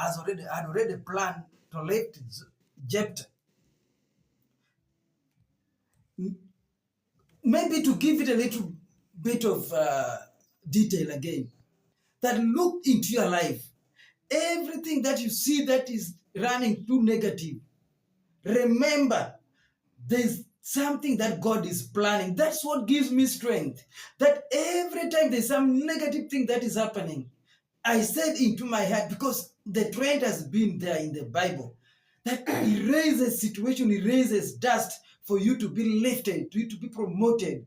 had already planned to lift Jephthah. Maybe to give it a little bit of detail again, that look into your life. Everything that you see that is running too negative, remember there's something that God is planning. That's what gives me strength. That every time there's some negative thing that is happening, I said into my heart, because the trend has been there in the Bible, that erases situation, erases dust for you to be lifted, for you to be promoted.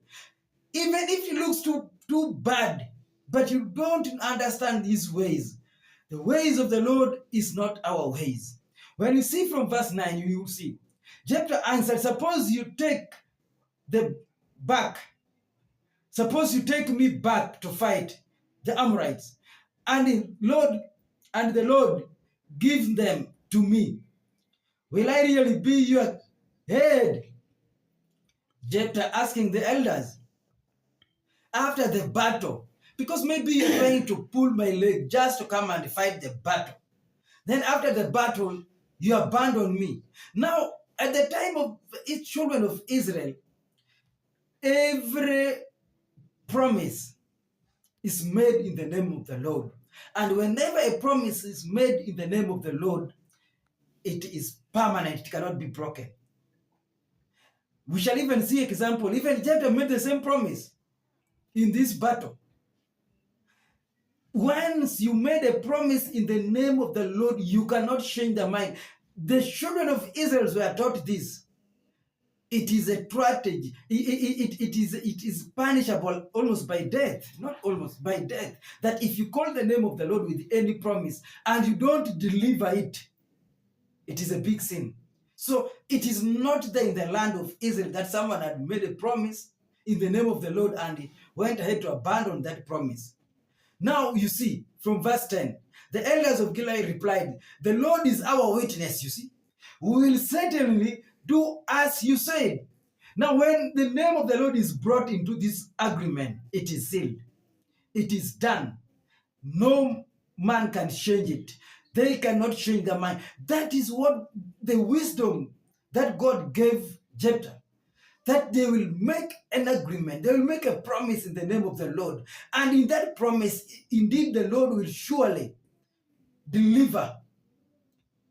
Even if it looks too bad, but you don't understand his ways. The ways of the Lord is not our ways. When you see from verse 9, you will see. Jephthah answered, suppose you take me back to fight the Amorites, and the Lord give them to me. Will I really be your head? Jephthah asking the elders after the battle, because maybe you're trying to pull my leg just to come and fight the battle. Then after the battle, you abandon me. Now, at the time of each children of Israel, every promise is made in the name of the Lord. And whenever a promise is made in the name of the Lord, it is permanent, it cannot be broken. We shall even see example. Even Jephthah made the same promise in this battle. Once you made a promise in the name of the Lord, you cannot change their mind. The children of Israel were taught this. It is a strategy. It is punishable almost by death. Not almost, by death. That if you call the name of the Lord with any promise and you don't deliver it, it is a big sin. So it is not there in the land of Israel that someone had made a promise in the name of the Lord and went ahead to abandon that promise. Now you see, from verse 10, the elders of Gilead replied, the Lord is our witness, you see. We will certainly do as you said. Now when the name of the Lord is brought into this agreement, it is sealed. It is done. No man can change it. They cannot change their mind. That is what the wisdom that God gave Jephthah. That they will make an agreement, they will make a promise in the name of the Lord. And in that promise, indeed, the Lord will surely deliver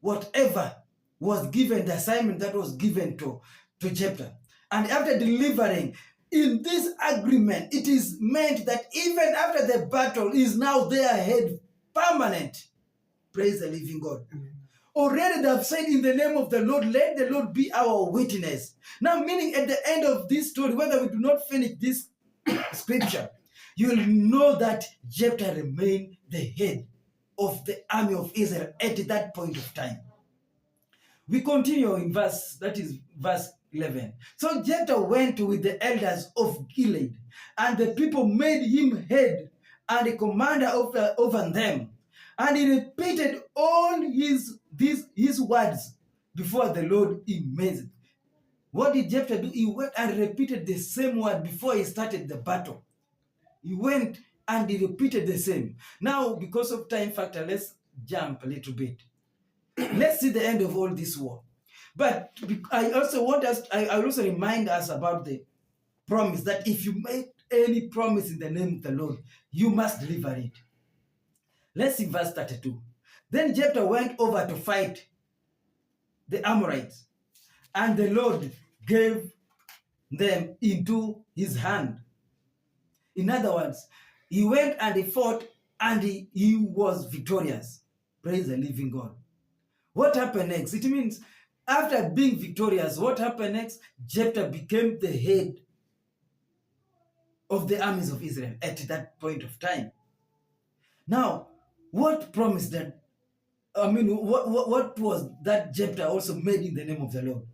whatever was given, the assignment that was given to Jephthah. And after delivering, in this agreement, it is meant that even after the battle is now there ahead, permanent. Praise the living God. Amen. Already they have said in the name of the Lord, let the Lord be our witness. Now, meaning at the end of this story, whether we do not finish this scripture, you will know that Jephthah remained the head of the army of Israel at that point of time. We continue in verse 11. So Jephthah went with the elders of Gilead, and the people made him head and a commander over them. And he repeated all his words before the Lord in Mizpah. What did Jephthah do? He went and repeated the same word before he started the battle. He went and he repeated the same. Now, because of time factor, let's jump a little bit. Let's see the end of all this war. But I also remind us about the promise that if you make any promise in the name of the Lord, you must deliver it. Let's see verse 32. Then Jephthah went over to fight the Amorites, and the Lord gave them into his hand. In other words, he went and he fought, and he was victorious. Praise the living God. What happened next? It means after being victorious, what happened next? Jephthah became the head of the armies of Israel at that point of time. Now, what promise that, what was that Jephthah also made in the name of the Lord?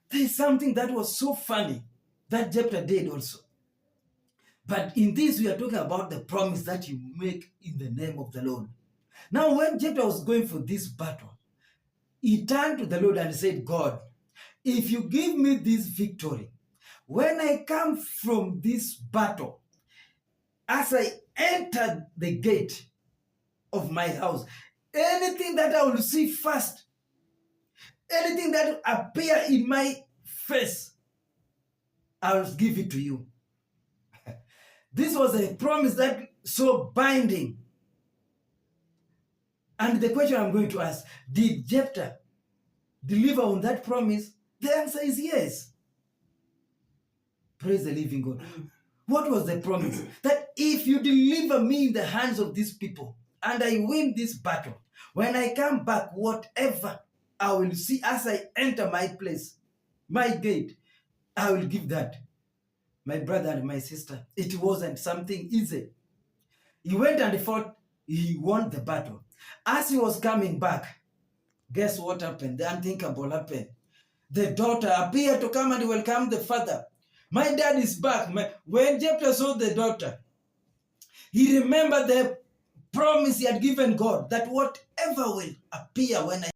There is something that was so funny that Jephthah did also. But in this, we are talking about the promise that you make in the name of the Lord. Now, when Jephthah was going for this battle, he turned to the Lord and said, God, if you give me this victory, when I come from this battle, as I enter the gate of my house, Anything that I will see first, anything that will appear in my face, I will give it to you. This was a promise that so binding. And the question I'm going to ask, did Jephthah deliver on that promise? The answer is yes. Praise the living God. What was the promise? That if you deliver me in the hands of these people and I win this battle, when I come back, whatever I will see as I enter my place, my gate, I will give that. My brother and my sister, it wasn't something easy. He went and fought, he won the battle. As he was coming back, guess what happened? The unthinkable happened. The daughter appeared to come and welcome the father. My dad is back. When Jephthah saw the daughter, he remembered the promise he had given God that whatever will appear when I